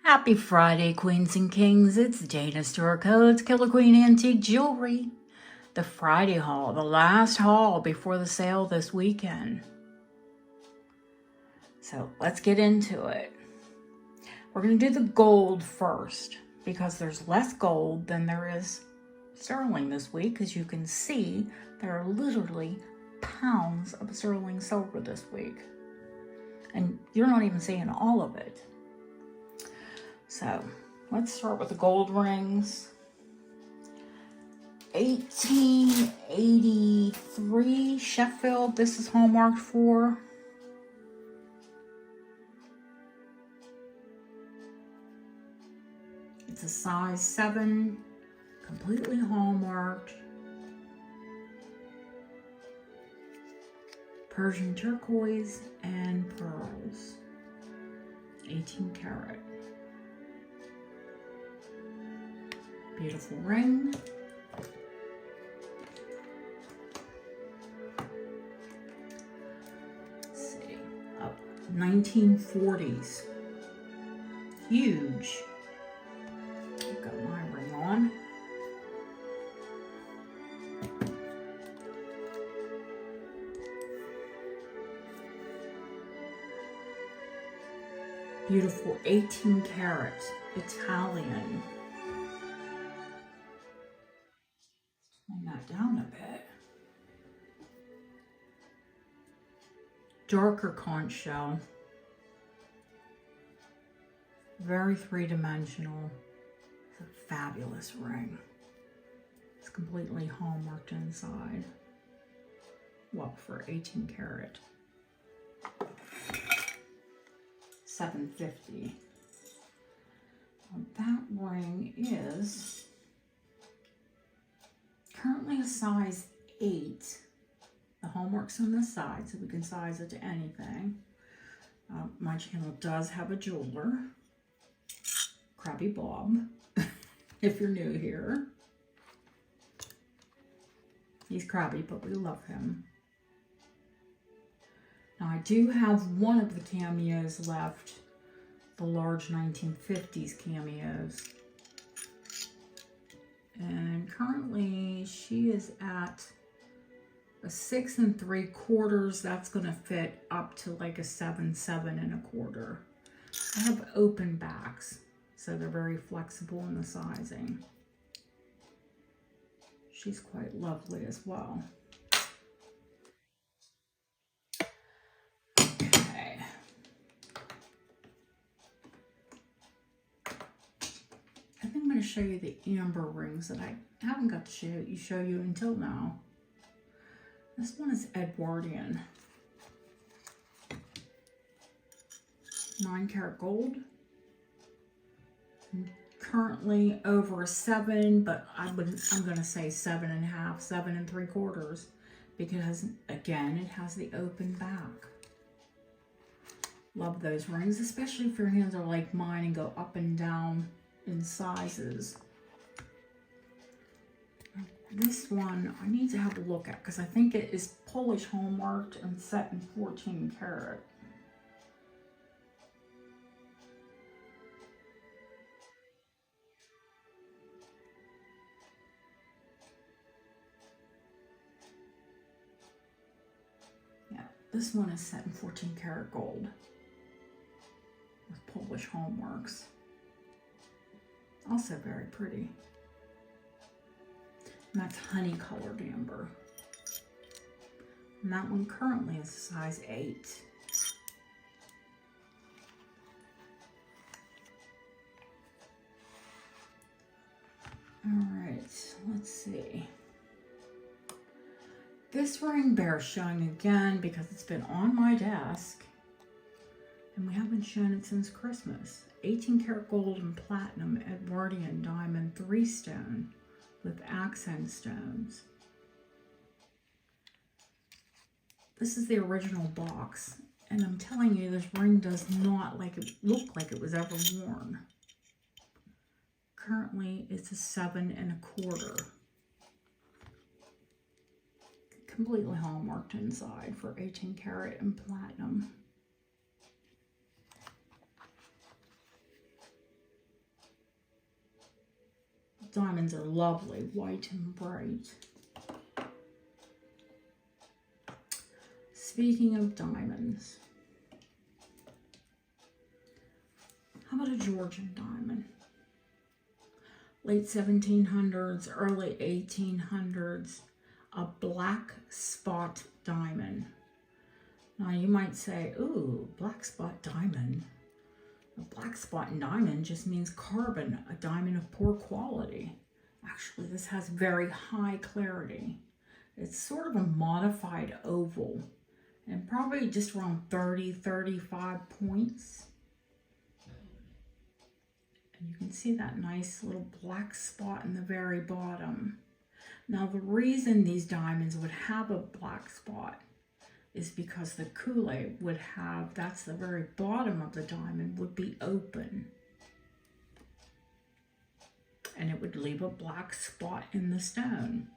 Happy Friday, Queens and Kings. It's Dana Store Codes, Killer Queen Antique Jewelry. The Friday haul, the last haul before the sale this weekend. So let's get into it. We're going to do the gold first because there's less gold than there is sterling this week. As you can see, there are literally pounds of sterling silver this week. And you're not even seeing all of it. So let's start with the gold rings. 1883 Sheffield. This is hallmarked for. It's a size 7, completely hallmarked. Persian turquoise and pearls. 18 karat. Beautiful ring. Let's see. Oh, 1940s. Huge. I've got my ring on. Beautiful 18 karat Italian. Bring that down a bit. Darker conch shell. Very three-dimensional. It's a fabulous ring. It's completely hallmarked inside. Well, for 18 karat. $750. That ring is currently a size 8. The hallmark's on the side, so we can size it to anything. My channel does have a jeweler, Krabby Bob, if you're new here. He's crabby, but we love him. Now, I do have one of the cameos left, the large 1950s cameos. And currently she is at a 6 3/4. That's going to fit up to like a 7 1/4. I have open backs, so they're very flexible in the sizing. She's quite lovely as well. Okay. I think I'm going to show you the amber rings that I haven't got to show you until now. This one is Edwardian. 9 karat gold. Currently over a 7, but I'm going to say 7.5, 7 3/4, because again, it has the open back. Love those rings, especially if your hands are like mine and go up and down in sizes. This one I need to have a look at because I think it is Polish hallmarked and set in 14 karat. Yeah, this one is set in 14 karat gold with Polish hallmarks. Also very pretty. And that's honey colored amber. And that one currently is a size 8. All right, let's see. This ring bears showing again because it's been on my desk and we haven't shown it since Christmas. 18 karat gold and platinum Edwardian diamond 3-stone with accent stones. This is the original box, and I'm telling you, this ring does not look like it was ever worn. Currently, it's a 7 1/4. Completely hallmarked inside for 18 karat and platinum. diamonds are lovely, white and bright. Speaking of diamonds, how about a Georgian diamond? Late 1700s, early 1800s, a black spot diamond. Now you might say, ooh, black spot diamond. A black spot diamond just means carbon, a diamond of poor quality. Actually, this has very high clarity. It's sort of a modified oval and probably just around 30, 35 points. And you can see that nice little black spot in the very bottom. Now, the reason these diamonds would have a black spot is because the Kool-Aid would have, that's the very bottom of the diamond, would be open. And it would leave a black spot in the stone.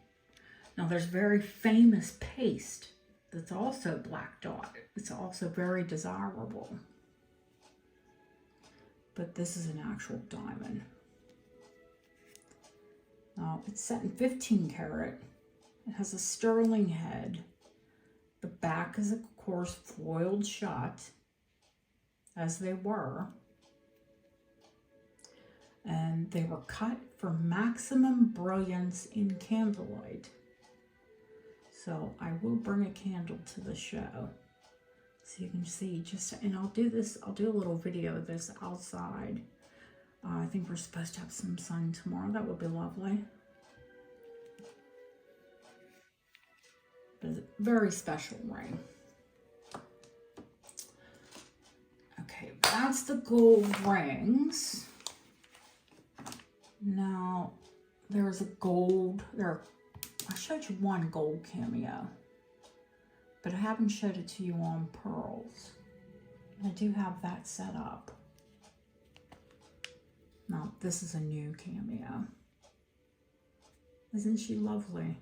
Now, there's very famous paste that's also black dot. It's also very desirable. But this is an actual diamond. Now, it's set in 15 karat. It has a sterling head. The back is, of course, foiled shut, as they were. And they were cut for maximum brilliance in candlelight. So I will bring a candle to the show so you can see just, and I'll do a little video of this outside. I think we're supposed to have some sun tomorrow. That would be lovely. But it's a very special ring. Okay, that's the gold rings. Now, there's a gold, I showed you one gold cameo, but I haven't showed it to you on pearls. I do have that set up. Now, this is a new cameo. Isn't she lovely?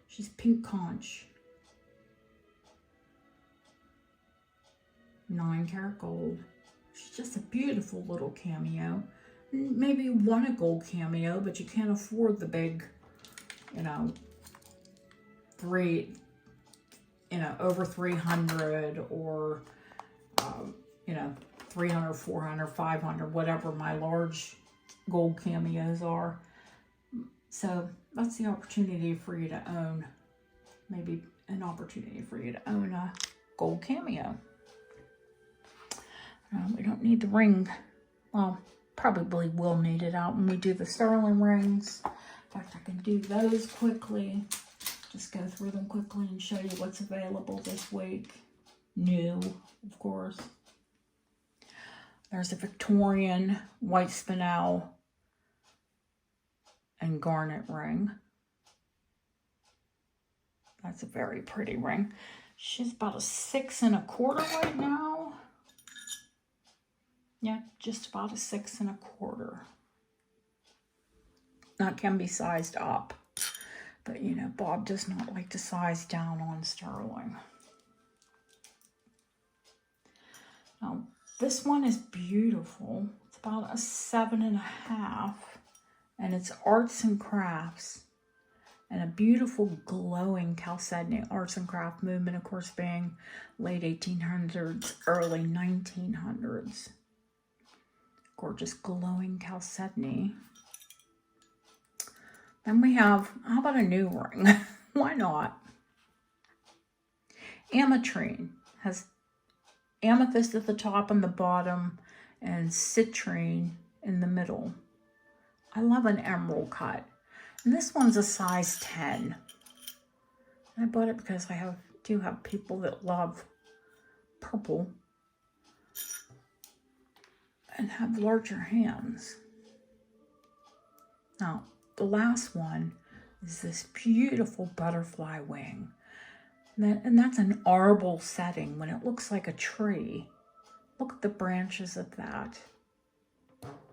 She's pink conch. 9 karat gold. She's just a beautiful little cameo. Maybe you want a gold cameo, but you can't afford the big, over 300 or, 300, 400, 500, whatever my large gold cameos are. So that's the opportunity for you to own, maybe an opportunity for you to own a gold cameo. We don't need the ring. Well, probably will need it out when we do the sterling rings. In fact, I can do those quickly. Just go through them quickly and show you what's available this week. New, of course. There's a Victorian white spinel and garnet ring. That's a very pretty ring. She's about a 6 1/4 right now. Yeah, just about a 6 1/4. That can be sized up, but Bob does not like to size down on sterling. Now, this one is beautiful. It's about a 7 1/2, and it's arts and crafts, and a beautiful glowing chalcedony. Arts and craft movement, of course, being late 1800s, early 1900s. Gorgeous glowing chalcedony. Then we have, how about a new ring? Why not? Ametrine has amethyst at the top and the bottom and citrine in the middle. I love an emerald cut. And this one's a size 10. I bought it because I do have people that love purple and have larger hands. Now, the last one is this beautiful butterfly wing. And that's an arble setting when it looks like a tree. Look at the branches of that.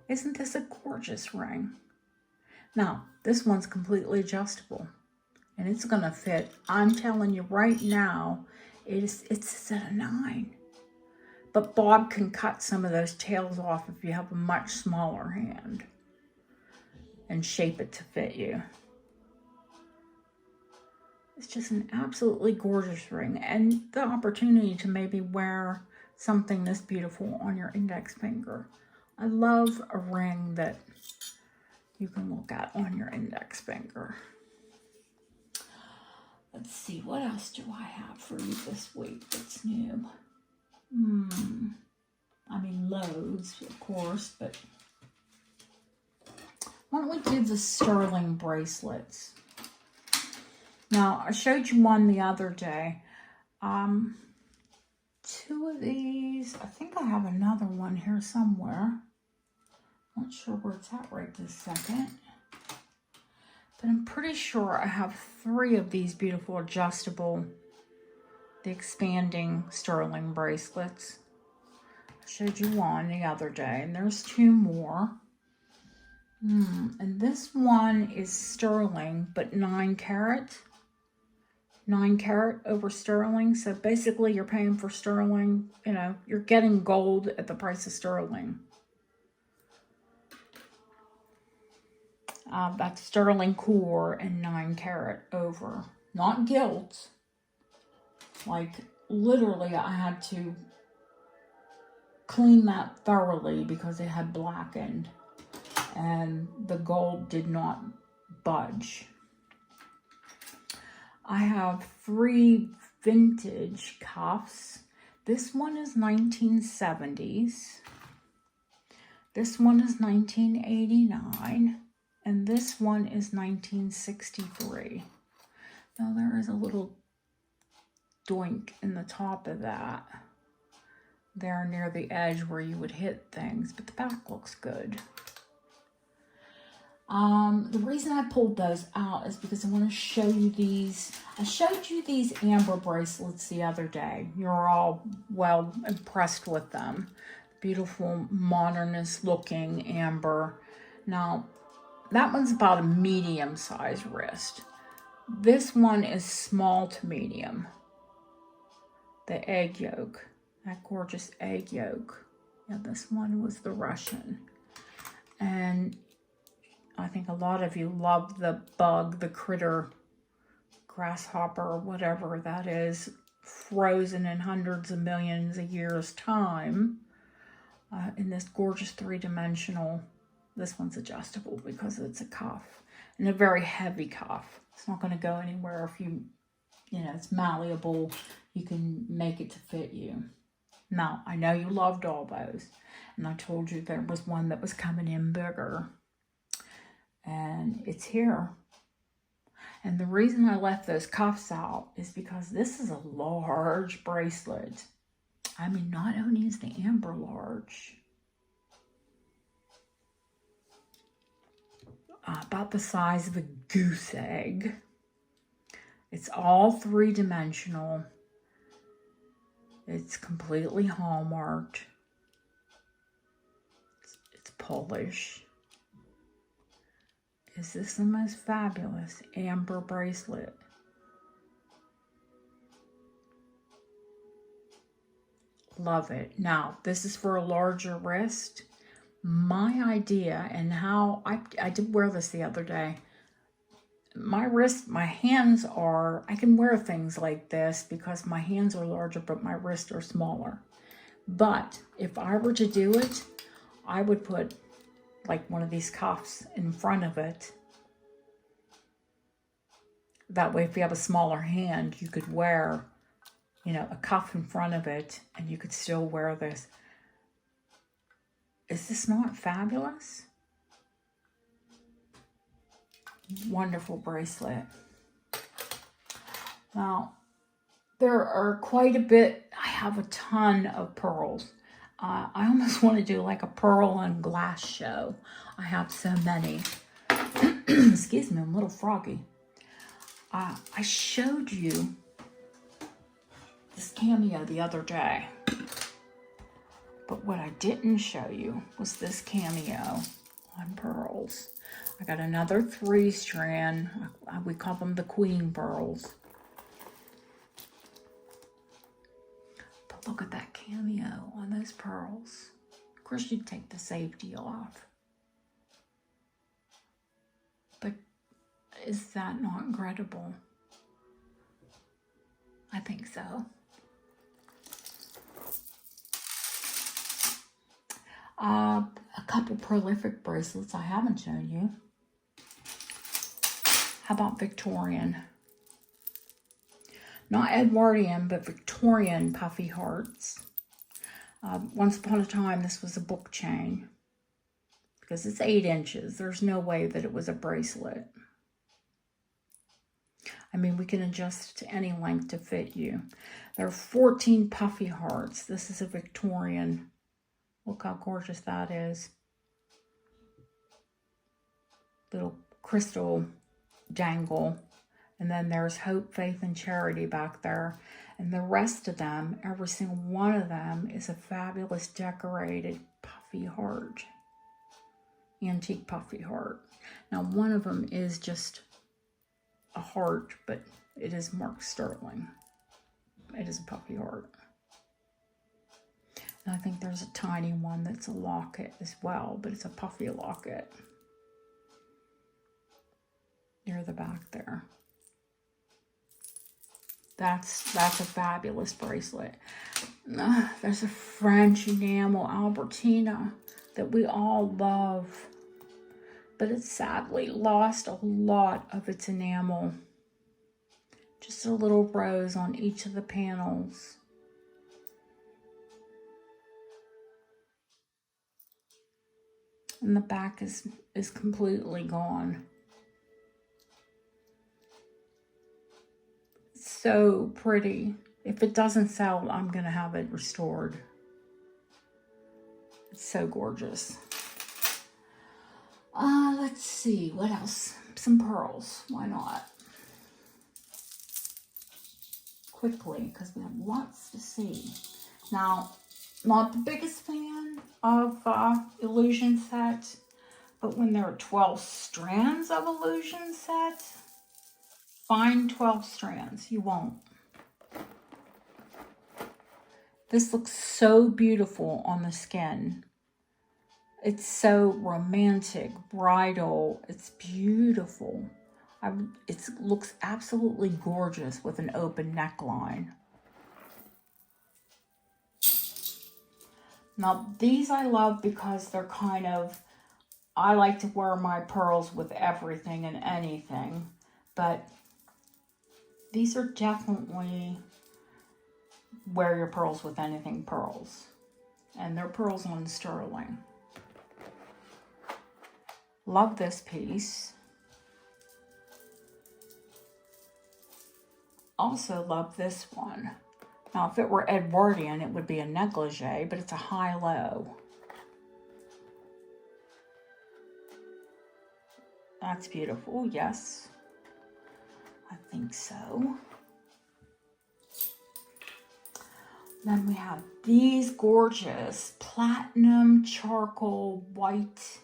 Isn't this a gorgeous ring? Now, this one's completely adjustable. And it's going to fit, I'm telling you right now, it's at a 9. But Bob can cut some of those tails off if you have a much smaller hand. and shape it to fit you. It's just an absolutely gorgeous ring, and the opportunity to maybe wear something this beautiful on your index finger. I love a ring that you can look at on your index finger. Let's see, what else do I have for you this week that's new? I mean, loads, of course, but why don't we do the sterling bracelets? Now, I showed you one the other day. Two of these, I think I have another one here somewhere. Not sure where it's at right this second. But I'm pretty sure I have 3 of these beautiful adjustable, the expanding sterling bracelets. I showed you one the other day, and there's 2 more. And this one is sterling, but 9 carat. 9 carat over sterling. So basically you're paying for sterling, you know, you're getting gold at the price of sterling. That's sterling core and 9 carat over. Not gilt. Like literally I had to clean that thoroughly because it had blackened and the gold did not budge. I have 3 vintage cuffs. This one is 1970s. This one is 1989. And this one is 1963. Now there is a little doink in the top of that. There near the edge where you would hit things, but the back looks good. The reason I pulled those out is because I want to show you these. I showed you these amber bracelets the other day. You're all well impressed with them. Beautiful, modernist looking amber. Now, that one's about a medium size wrist. This one is small to medium. The egg yolk, that gorgeous egg yolk. Yeah, this one was the Russian. And I think a lot of you love the bug, the critter, grasshopper, whatever that is, frozen in hundreds of millions of years' time in this gorgeous 3-dimensional. This one's adjustable because it's a cuff and a very heavy cuff. It's not going to go anywhere if you know, it's malleable. You can make it to fit you. Now, I know you loved all those, and I told you there was one that was coming in bigger. And it's here. And the reason I left those cuffs out is because this is a large bracelet. I mean, not only is the amber large, about the size of a goose egg. It's all 3-dimensional. It's completely hallmarked. It's Polish. Is this the most fabulous amber bracelet? Love it. Now, this is for a larger wrist. My idea and how I did wear this the other day. My wrist, my hands are, I can wear things like this because my hands are larger, but my wrists are smaller. But if I were to do it, I would put like one of these cuffs in front of it. That way, if you have a smaller hand, you could wear, you know, a cuff in front of it and you could still wear this. Is this not fabulous? Wonderful bracelet. Now, there are quite a bit. I have a ton of pearls. I almost want to do like a pearl and glass show. I have so many. Excuse me, I'm a little froggy. I showed you this cameo the other day. But what I didn't show you was this cameo on pearls. I got another 3-strand. We call them the queen pearls. But look at that cameo on those pearls. Of course, you'd take the safety off. Is that not incredible? I think so. A couple prolific bracelets I haven't shown you. How about Victorian? Not Edwardian, but Victorian puffy hearts. Once upon a time, this was a book chain. Because it's 8 inches. There's no way that it was a bracelet. I mean, we can adjust to any length to fit you. There are 14 puffy hearts. This is a Victorian. Look how gorgeous that is. Little crystal dangle. And then there's hope, faith, and charity back there. And the rest of them, every single one of them, is a fabulous decorated puffy heart. Antique puffy heart. Now, one of them is just a heart, but it is marked sterling. It is a puffy heart. And I think there's a tiny one that's a locket as well, but it's a puffy locket. Near the back there. That's a fabulous bracelet. There's a French enamel Albertina that we all love, but it's sadly lost a lot of its enamel. Just a little rose on each of the panels. And the back is completely gone. So pretty. If it doesn't sell, I'm going to have it restored. It's so gorgeous. Let's see. What else? Some pearls. Why not? Quickly, because we have lots to see. Now, not the biggest fan of illusion sets, but when there are 12 strands of illusion sets, find 12 strands. You won't. This looks so beautiful on the skin. It's so romantic, bridal. It's beautiful. It looks absolutely gorgeous with an open neckline. Now, these I love because they're kind of, I like to wear my pearls with everything and anything, but these are definitely wear your pearls with anything pearls. And they're pearls on sterling. Love this piece. Also love this one. Now, if it were Edwardian, it would be a negligee, but it's a high-low. That's beautiful, yes. I think so. Then we have these gorgeous platinum charcoal white.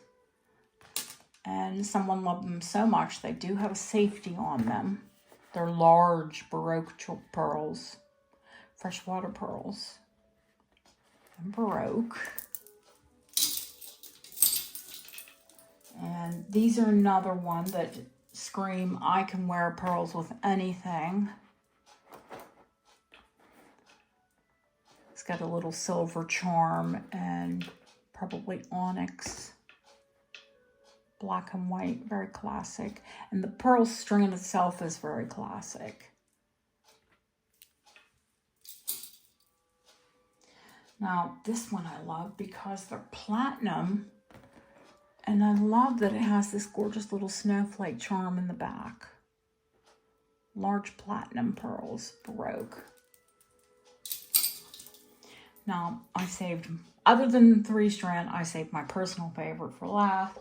And someone loved them so much, they do have a safety on them. They're large Baroque pearls. Freshwater pearls. And Baroque. And these are another one that scream, I can wear pearls with anything. It's got a little silver charm and probably onyx. Black and white, very classic. And the pearl strand itself is very classic. Now, this one I love because they're platinum. And I love that it has this gorgeous little snowflake charm in the back. Large platinum pearls, Baroque. Now, I saved, other than 3-strand, I saved my personal favorite for last.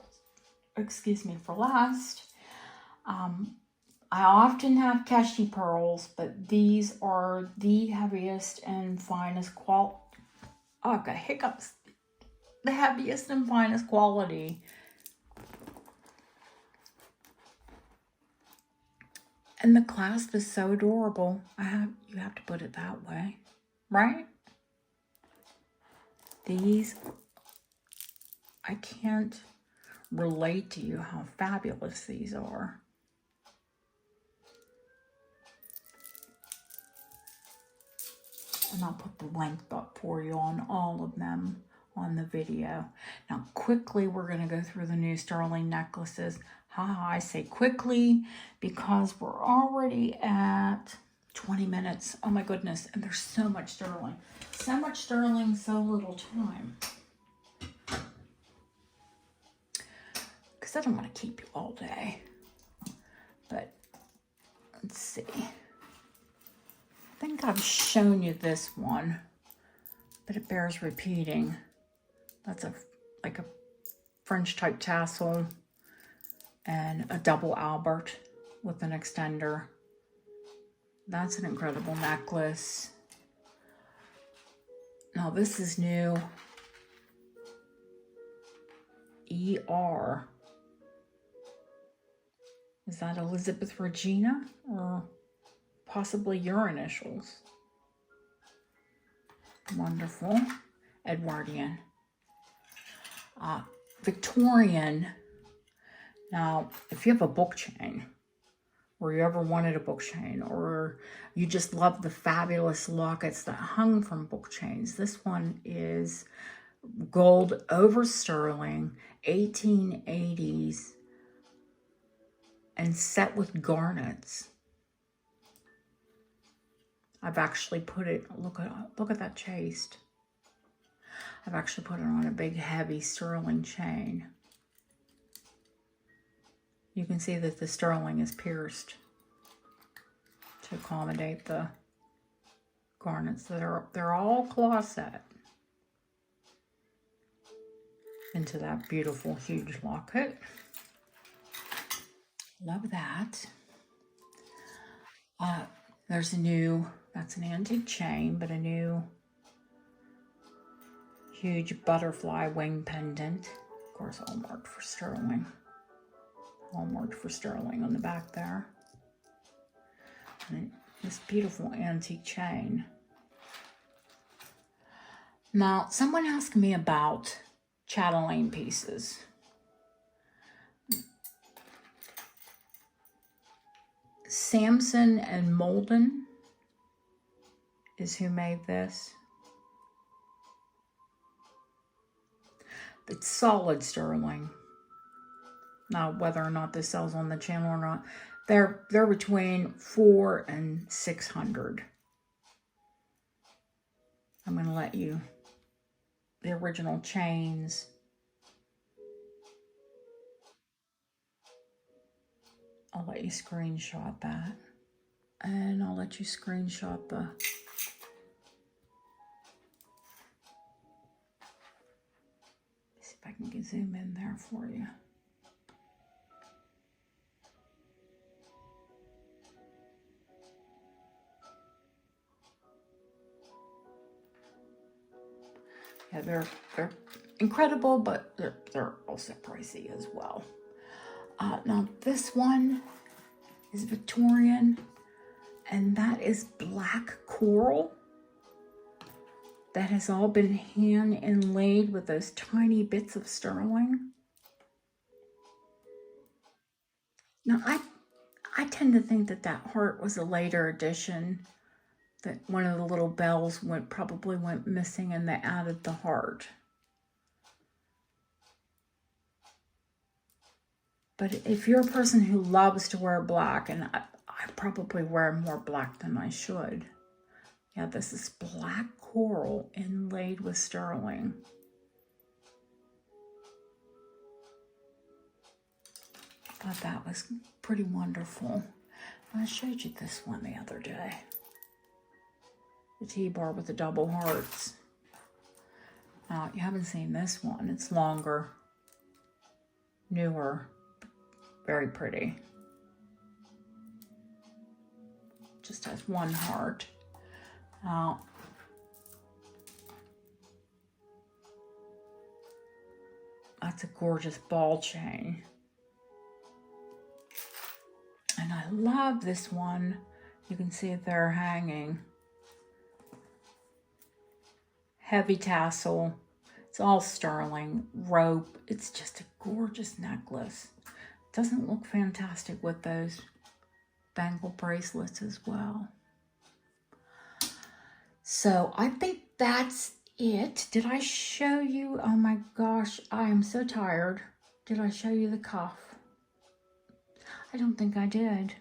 For last. I often have Keshi pearls, but these are the heaviest and finest quality. Oh, I've got hiccups. The heaviest and finest quality. And the clasp is so adorable. You have to put it that way, right? These, I can't relate to you how fabulous these are. And I'll put the link up for you on all of them on the video. Now, quickly, we're going to go through the new sterling necklaces. I say quickly because we're already at 20 minutes. Oh my goodness. And there's so much sterling. So much sterling, so little time. Because I don't want to keep you all day. But let's see. I think I've shown you this one, but it bears repeating. That's like a French type tassel and a double Albert with an extender. That's an incredible necklace. Now this is new. ER. Is that Elizabeth Regina or possibly your initials? Wonderful. Edwardian. Victorian. Now, if you have a book chain, or you ever wanted a book chain, or you just love the fabulous lockets that hung from book chains, this one is gold over sterling, 1880s, and set with garnets. I've actually put it, look at that chaste. I've actually put it on a big heavy sterling chain. You can see that the sterling is pierced to accommodate the garnets. They're all claw set into that beautiful huge locket. Love that. There's a new, that's an antique chain, but a new huge butterfly wing pendant. Of course, all marked for sterling. All marked for sterling on the back there. And this beautiful antique chain. Now, someone asked me about chatelaine pieces. Samson and Molden is who made this. It's solid sterling. Now, whether or not this sells on the channel or not, they're between $400 and $600. I'm going to let you, the original chains. I'll let you screenshot that. And I'll let you screenshot the see if I can zoom in there for you. Yeah, they're incredible, but they're also pricey as well. Now this one is Victorian, and that is black coral. That has all been hand inlaid with those tiny bits of sterling. Now I tend to think that heart was a later addition, that one of the little bells probably went missing and they added the heart. But if you're a person who loves to wear black, and I probably wear more black than I should. Yeah, this is black coral inlaid with sterling. I thought that was pretty wonderful. I showed you this one the other day. The T-bar with the double hearts. You haven't seen this one. It's longer, newer, very pretty. Just has one heart. That's a gorgeous ball chain. And I love this one. You can see it there hanging. Heavy tassel. It's all sterling, rope. It's just a gorgeous necklace. Doesn't look fantastic with those bangle bracelets as well. So I think that's it. Did I show you? Oh my gosh, I am so tired. Did I show you the cuff? I don't think I did.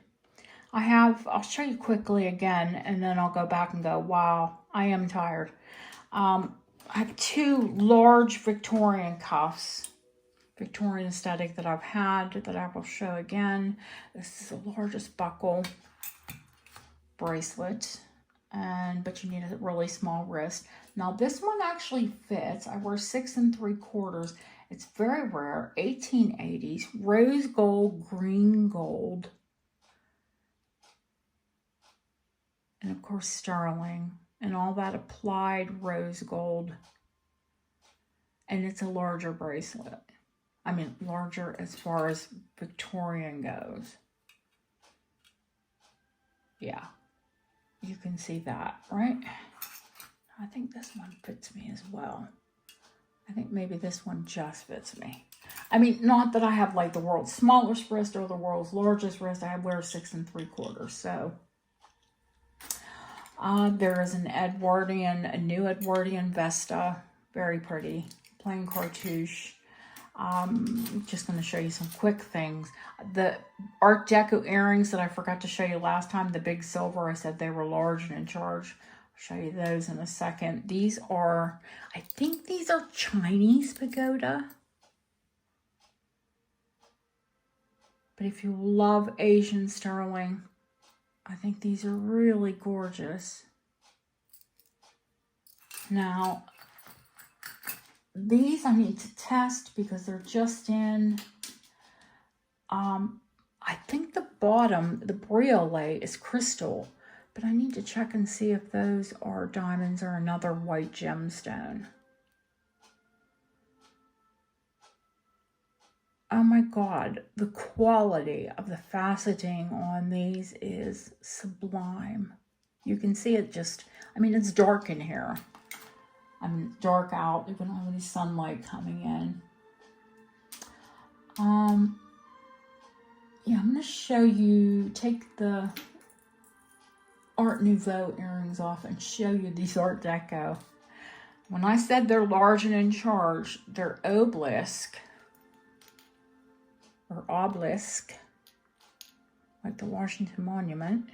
I'll show you quickly again, and then I'll go back and go, wow, I am tired. I have two large Victorian cuffs, Victorian aesthetic that I've had that I will show again. This is the largest buckle bracelet, but you need a really small wrist. Now this one actually fits. I wear 6 3/4. It's very rare, 1880s, rose gold, green gold, and of course sterling, and all that applied rose gold. And it's a larger bracelet. I mean, larger as far as Victorian goes. Yeah, you can see that, right? I think this one fits me as well. I think maybe this one just fits me. I mean, not that I have like the world's smallest wrist or the world's largest wrist. I wear 6 3/4. So there is an Edwardian, a new Edwardian Vesta. Very pretty. Plain cartouche. Just going to show you some quick things. The Art Deco earrings that I forgot to show you last time, the big silver, I said they were large and in charge. I'll show you those in a second. These are, I think these are Chinese pagoda. But if you love Asian sterling, I think these are really gorgeous. Now, these I need to test because they're just in. I think the bottom, the Bracelet, is crystal, but I need to check and see if those are diamonds or another white gemstone. Oh my God, the quality of the faceting on these is sublime. You can see it just, I mean, it's dark in here. I mean, it's dark out. You don't have any sunlight coming in. Yeah, I'm going to show you, take the Art Nouveau earrings off and show you these Art Deco. When I said they're large and in charge, they're obelisk, or obelisk, like the Washington Monument.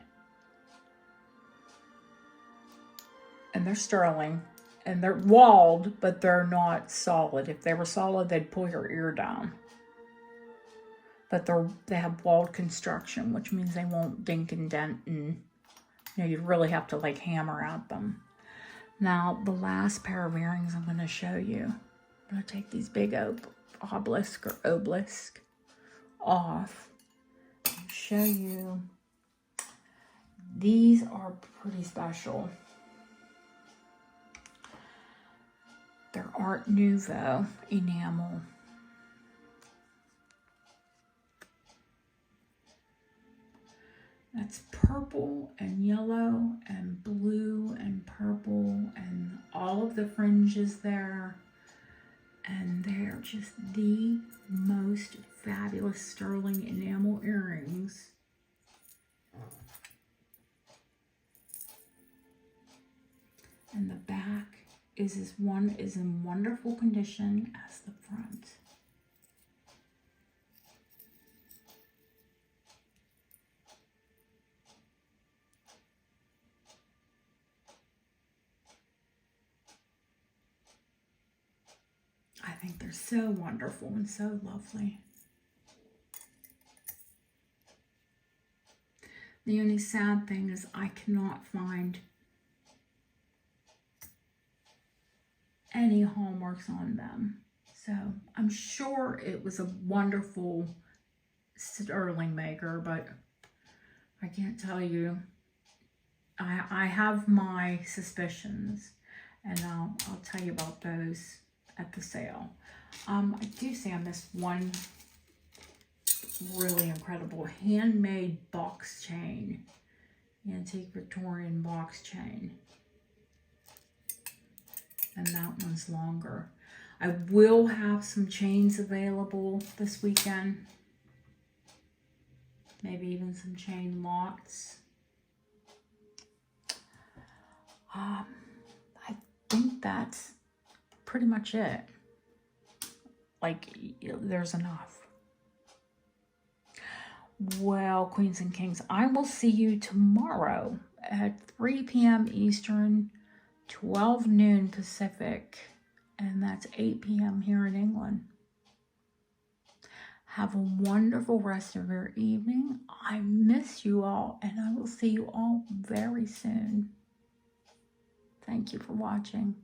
And they're sterling. And they're walled, but they're not solid. If they were solid, they'd pull your ear down. But they have walled construction, which means they won't dink and dent, and you'd really have to like hammer at them. Now, the last pair of earrings I'm going to show you. I'm going to take these big obelisk or obelisk off and show you. These are pretty special. They're Art Nouveau enamel. That's purple and yellow and blue and purple and all of the fringes there. And they're just the most fabulous sterling enamel earrings. And the back is in wonderful condition as the front. I think they're so wonderful and so lovely. The only sad thing is I cannot find any hallmarks on them. So I'm sure it was a wonderful sterling maker, but I can't tell you. I have my suspicions, and I'll tell you about those at the sale. I do see I missed one really incredible handmade box chain, antique Victorian box chain. And that one's longer. I will have some chains available this weekend. Maybe even some chain lots. that's pretty much it. Like, there's enough. Well, Queens and Kings, I will see you tomorrow at 3 p.m. Eastern, 12 noon Pacific, and that's 8 p.m. here in England. Have a wonderful rest of your evening. I miss you all, and I will see you all very soon. Thank you for watching.